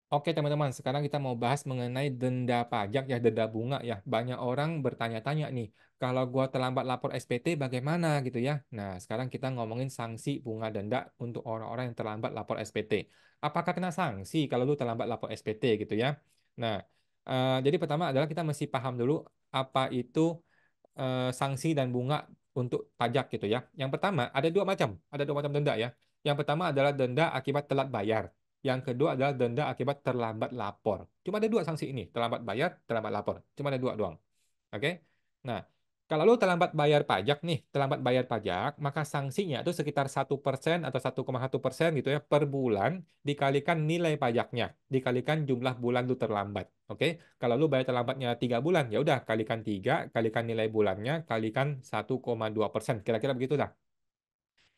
Oke teman-teman, sekarang kita mau bahas mengenai denda pajak ya, denda bunga ya. Banyak orang bertanya-tanya nih, kalau gua terlambat lapor SPT bagaimana gitu ya. Nah, sekarang kita ngomongin sanksi bunga denda untuk orang-orang yang terlambat lapor SPT. Apakah kena sanksi kalau lu terlambat lapor SPT gitu ya? Nah, jadi pertama adalah kita mesti paham dulu apa itu sanksi dan bunga untuk pajak gitu ya. Yang pertama ada dua macam denda ya. Yang pertama adalah denda akibat telat bayar. Yang kedua adalah denda akibat terlambat lapor. Cuma ada dua sanksi ini, terlambat bayar, terlambat lapor. Cuma ada dua doang. Oke? Nah, kalau lu terlambat bayar pajak nih, terlambat bayar pajak, maka sanksinya itu sekitar 1% atau 1,1% gitu ya per bulan dikalikan nilai pajaknya, dikalikan jumlah bulan lu terlambat. Oke? Kalau lu bayar terlambatnya 3 bulan, ya udah kalikan 3, kalikan nilai bulannya, kalikan 1,2%. Kira-kira begitu dah,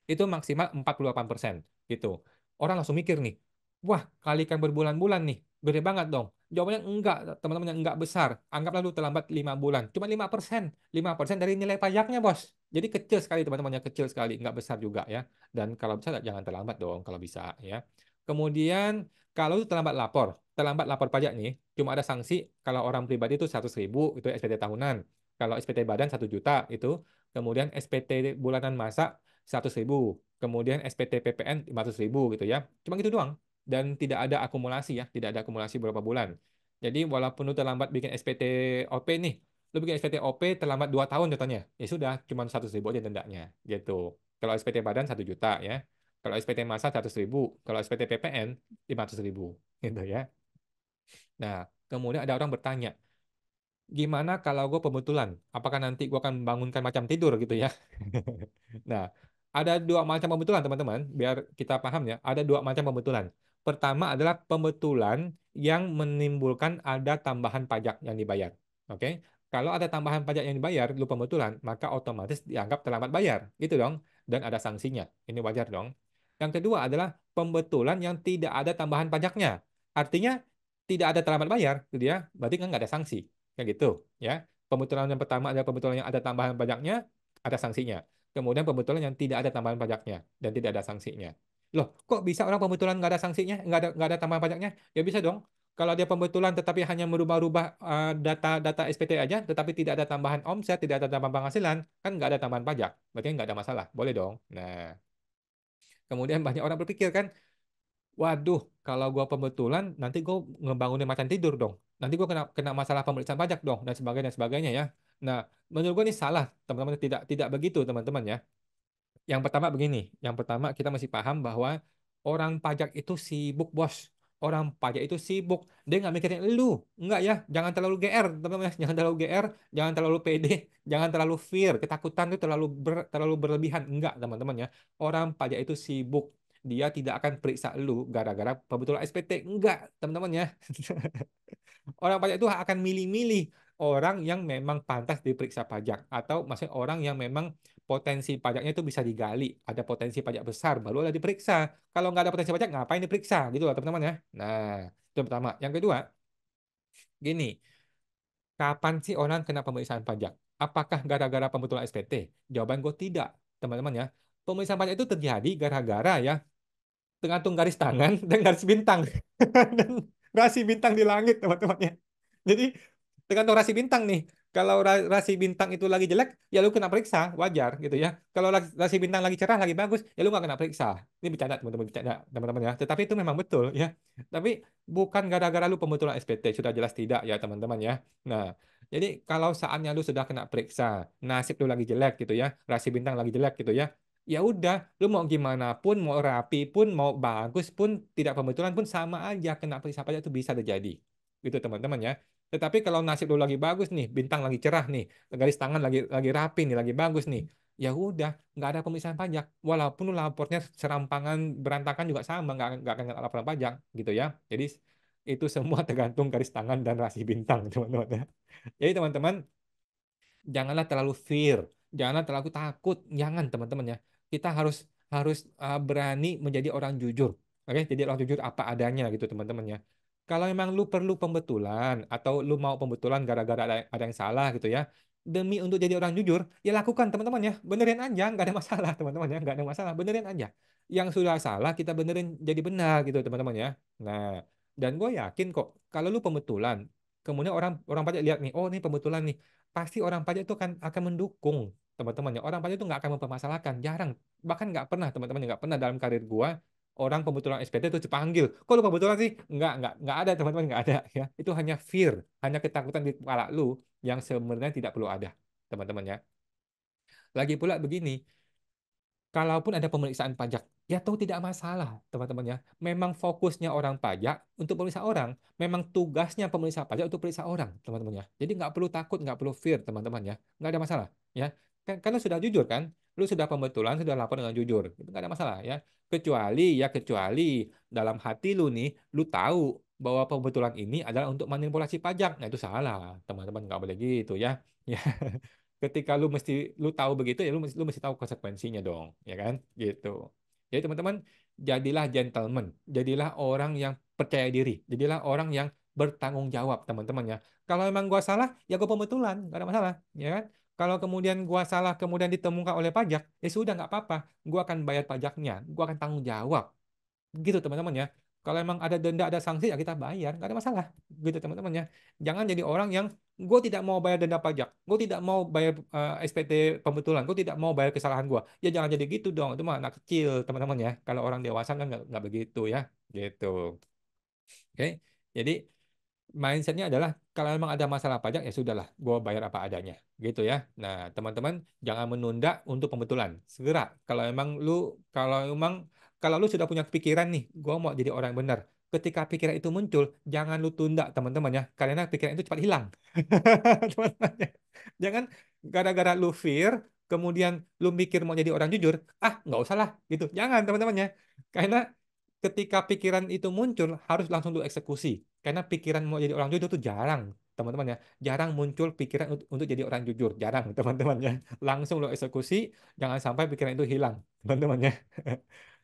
itu maksimal 48% gitu. Orang langsung mikir nih, wah kalikan berbulan-bulan nih, gede banget dong. Jawabannya enggak, teman-teman, enggak besar. Anggaplah lu terlambat 5 bulan, cuma 5%. 5% dari nilai pajaknya, bos. Jadi kecil sekali teman-temannya, kecil sekali, enggak besar juga ya. Dan kalau bisa jangan terlambat dong kalau bisa ya. Kemudian kalau lu terlambat lapor pajak nih, cuma ada sanksi kalau orang pribadi itu 100.000 itu SPT tahunan. Kalau SPT badan 1 juta itu, kemudian SPT bulanan masa 100.000, kemudian SPT PPN 500.000 gitu ya. Cuma gitu doang. Dan tidak ada akumulasi ya, tidak ada akumulasi berapa bulan. Jadi walaupun lu terlambat bikin SPT OP nih, lu bikin SPT OP terlambat 2 tahun contohnya, ya sudah, cuma 100.000 aja dendanya gitu. Kalau SPT badan 1 juta ya. Kalau SPT masa 100.000, kalau SPT PPN 500.000 gitu ya. Nah, kemudian ada orang bertanya, gimana kalau gue pembetulan? Apakah nanti gue akan membangunkan macam tidur gitu ya? Nah, ada dua macam pembetulan, teman-teman. Biar kita paham ya, ada dua macam pembetulan. Pertama adalah pembetulan yang menimbulkan ada tambahan pajak yang dibayar. Oke? Kalau ada tambahan pajak yang dibayar, lu pembetulan, maka otomatis dianggap terlambat bayar. Gitu dong. Dan ada sanksinya. Ini wajar dong. Yang kedua adalah pembetulan yang tidak ada tambahan pajaknya. Artinya, tidak ada terlambat bayar, gitu ya. Berarti kan nggak ada sanksi. Kayak gitu, ya. Pembetulan yang pertama adalah pembetulan yang ada tambahan pajaknya, ada sanksinya. Kemudian pembetulan yang tidak ada tambahan pajaknya dan tidak ada sanksinya. Loh, kok bisa orang pembetulan nggak ada sanksinya, nggak ada tambahan pajaknya? Ya bisa dong. Kalau dia pembetulan tetapi hanya merubah-rubah data-data SPT aja, tetapi tidak ada tambahan omset, tidak ada tambahan penghasilan, kan nggak ada tambahan pajak. Berarti nggak ada masalah. Boleh dong. Nah, kemudian banyak orang berpikir kan, waduh, kalau gua pembetulan, nanti gua ngebangunin macan tidur dong. Nanti gua kena kena masalah pemeriksaan pajak dong, dan sebagainya ya. Nah, menurut gua ini salah, teman-teman. Tidak tidak begitu, teman-teman ya. Yang pertama begini, yang pertama kita mesti paham bahwa orang pajak itu sibuk, bos. Orang pajak itu sibuk. Dia nggak mikirin lu. Nggak ya, jangan terlalu GR, teman-teman ya. Jangan terlalu GR, jangan terlalu pede, jangan terlalu fear. Ketakutan itu terlalu berlebihan. Enggak, teman-teman ya. Orang pajak itu sibuk. Dia tidak akan periksa lu gara-gara pembetulan SPT. Enggak, teman-teman ya. Orang pajak itu akan milih-milih orang yang memang pantas diperiksa pajak atau maksudnya orang yang memang potensi pajaknya itu bisa digali, ada potensi pajak besar baru ada diperiksa. Kalau nggak ada potensi pajak ngapain diperiksa gitu loh teman-teman ya. Nah, itu yang pertama. Yang kedua, gini, kapan sih orang kena pemeriksaan pajak? Apakah gara-gara pembetulan SPT? Jawaban gue tidak, teman-teman ya. Pemeriksaan pajak itu terjadi gara-gara ya tergantung garis tangan dan garis bintang dan rasi bintang di langit teman-teman ya. Jadi tergantung rasi bintang nih. Kalau rasi bintang itu lagi jelek, ya lu kena periksa, wajar gitu ya. Kalau rasi bintang lagi cerah, lagi bagus, ya lu nggak kena periksa. Ini bercanda teman-teman, bercanda teman-teman ya. Tetapi itu memang betul ya. Tapi bukan gara-gara lu pembetulan SPT, sudah jelas tidak ya teman-teman ya. Nah, jadi kalau saatnya lu sudah kena periksa, nasib lu lagi jelek gitu ya, rasi bintang lagi jelek gitu ya, ya udah, lu mau gimana pun, mau rapi pun, mau bagus pun, tidak pembetulan pun sama aja kena periksa pajak itu bisa terjadi. Gitu teman-teman ya. Tetapi kalau nasib lu lagi bagus nih, bintang lagi cerah nih, garis tangan lagi rapi nih, lagi bagus nih, ya udah, nggak ada pemisahan pajak. Walaupun lu lapornya serampangan berantakan juga sama, nggak akan kena laporan pajak gitu ya. Jadi itu semua tergantung garis tangan dan rasi bintang, teman-teman ya. Jadi teman-teman, janganlah terlalu fear, janganlah terlalu takut, jangan teman-teman ya. Kita harus harus berani menjadi orang jujur. Oke, jadi orang jujur apa adanya gitu teman-teman ya. Kalau memang lu perlu pembetulan atau lu mau pembetulan gara-gara ada yang salah gitu ya, demi untuk jadi orang jujur, ya lakukan teman-teman ya. Benerin aja, nggak ada masalah teman-teman ya, nggak ada masalah, benerin aja. Yang sudah salah kita benerin jadi benar gitu teman-teman ya. Nah, Dan gue yakin kok kalau lu pembetulan, kemudian orang orang pajak lihat nih, oh ini pembetulan nih, pasti orang pajak itu akan mendukung teman-temannya. Orang pajak itu nggak akan mempermasalahkan, jarang, bahkan nggak pernah teman-teman, nggak pernah dalam karir gua orang pembetulan SPT itu dipanggil. Kok lu pembetulan sih? Nggak ada teman-teman, nggak ada ya. Itu hanya fear, hanya ketakutan di kepala lu yang sebenarnya tidak perlu ada teman-teman ya. Lagi pula begini, kalaupun ada pemeriksaan pajak, ya tahu tidak masalah, teman-teman ya. Memang fokusnya orang pajak untuk periksa orang. Memang tugasnya pemeriksa pajak untuk periksa orang, teman-teman ya. Jadi nggak perlu takut, nggak perlu fear, teman-teman ya. Nggak ada masalah, ya. Kan lu sudah jujur kan? Lu sudah pembetulan, sudah lapor dengan jujur. Itu nggak ada masalah, ya. Kecuali dalam hati lu nih, lu tahu bahwa pembetulan ini adalah untuk manipulasi pajak. Nah, itu salah, teman-teman. Nggak boleh gitu, ya. Ya. Ketika lu tahu begitu ya lu mesti tahu konsekuensinya dong, ya kan? Gitu. Jadi teman-teman, jadilah gentleman, jadilah orang yang percaya diri, jadilah orang yang bertanggung jawab, teman-teman ya. Kalau emang gua salah, ya gua pembetulan, nggak ada masalah, ya kan? Kalau kemudian gua salah kemudian ditemukan oleh pajak, ya sudah nggak apa-apa, gua akan bayar pajaknya, gua akan tanggung jawab. Gitu teman-teman ya. Kalau emang ada denda, ada sanksi, ya kita bayar, nggak ada masalah. Gitu teman-teman ya. Jangan jadi orang yang gue tidak mau bayar denda pajak, gue tidak mau bayar SPT pembetulan, gue tidak mau bayar kesalahan gue. Ya jangan jadi gitu dong, itu mah anak kecil teman-teman ya. Kalau orang dewasa kan nggak begitu ya. Gitu. Oke. Jadi mindsetnya adalah kalau memang ada masalah pajak ya sudahlah, gue bayar apa adanya, gitu ya. Nah, teman-teman jangan menunda untuk pembetulan, segera. Kalau lu sudah punya pikiran nih, gue mau jadi orang yang benar. Ketika pikiran itu muncul, jangan lu tunda, teman-teman ya, karena pikiran itu cepat hilang. Teman-teman ya. Jangan gara-gara lu fear, kemudian lu mikir mau jadi orang jujur, nggak usah lah, gitu. Jangan teman-teman ya, karena ketika pikiran itu muncul harus langsung lu eksekusi. Karena pikiran mau jadi orang jujur itu jarang, teman-teman ya. Jarang muncul pikiran untuk jadi orang jujur, jarang, teman-teman ya. Langsung lo eksekusi, jangan sampai pikiran itu hilang, teman-teman ya.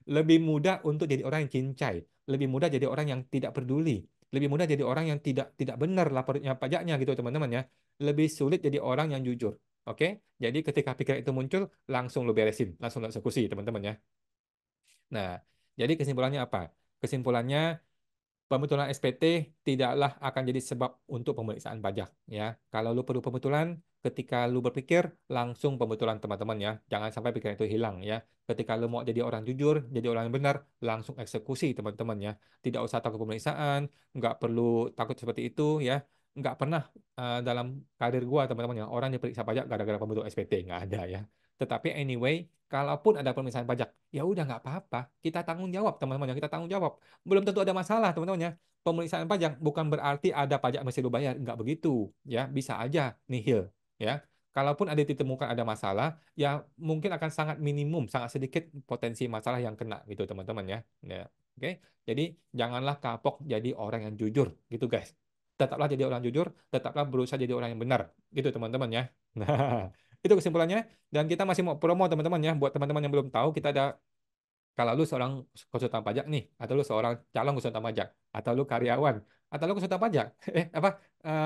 Lebih mudah untuk jadi orang yang cincai, lebih mudah jadi orang yang tidak peduli, lebih mudah jadi orang yang tidak tidak benar lapornya pajaknya gitu, teman-teman ya. Lebih sulit jadi orang yang jujur. Oke? Jadi ketika pikiran itu muncul, langsung lo beresin, langsung lo eksekusi, teman-teman ya. Nah, jadi kesimpulannya apa? Kesimpulannya pembetulan SPT tidaklah akan jadi sebab untuk pemeriksaan pajak ya. Kalau lu perlu pembetulan, ketika lu berpikir langsung pembetulan teman-teman ya. Jangan sampai pikiran itu hilang ya. Ketika lu mau jadi orang jujur, jadi orang yang benar, langsung eksekusi teman-teman ya. Tidak usah takut pemeriksaan, nggak perlu takut seperti itu ya. Nggak pernah dalam karir gua teman-teman ya orang diperiksa pajak gara-gara pembetulan SPT, nggak ada ya. Tetapi anyway, kalaupun ada pemeriksaan pajak, ya udah nggak apa-apa. Kita tanggung jawab teman-teman ya. Kita tanggung jawab, belum tentu ada masalah teman-teman ya. Pemeriksaan pajak bukan berarti ada pajak mesti lu bayar, nggak begitu ya, bisa aja nihil ya. Kalaupun ada ditemukan ada masalah, ya mungkin akan sangat minimum, sangat sedikit potensi masalah yang kena gitu teman-teman ya. Ya, oke. Jadi janganlah kapok jadi orang yang jujur gitu guys. Tetaplah jadi orang jujur, tetaplah berusaha jadi orang yang benar gitu teman-teman ya. Nah, itu kesimpulannya. Dan kita masih mau promo teman-teman ya, buat teman-teman yang belum tahu, kita ada, kalau lu seorang konsultan pajak nih, atau lu seorang calon konsultan pajak, atau lu karyawan, atau lu konsultan pajak,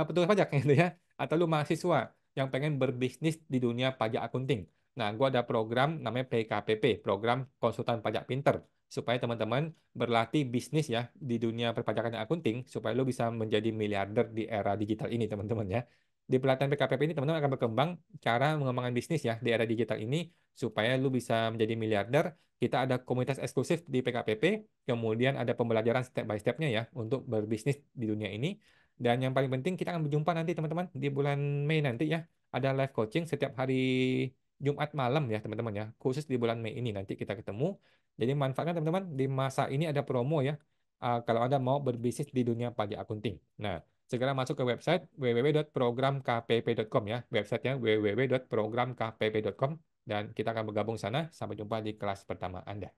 petugas pajak gitu ya, atau lu mahasiswa yang pengen berbisnis di dunia pajak akunting. Nah, gua ada program namanya PKPP, program konsultan pajak pinter, supaya teman-teman berlatih bisnis ya di dunia perpajakan dan akunting, supaya lu bisa menjadi miliarder di era digital ini, teman-teman ya. Di pelatihan PKPP ini teman-teman akan berkembang cara mengembangkan bisnis ya di era digital ini supaya lu bisa menjadi miliarder. Kita ada komunitas eksklusif di PKPP, kemudian ada pembelajaran step by step-nya ya untuk berbisnis di dunia ini. Dan yang paling penting kita akan berjumpa nanti teman-teman di bulan Mei nanti ya. Ada live coaching setiap hari Jumat malam ya teman-teman ya. Khusus di bulan Mei ini nanti kita ketemu. Jadi manfaatkan teman-teman, di masa ini ada promo ya. Kalau Anda mau berbisnis di dunia pajak akunting. Nah, segera masuk ke website www.programkpp.com ya. Websitenya www.programkpp.com dan kita akan bergabung sana. Sampai jumpa di kelas pertama Anda.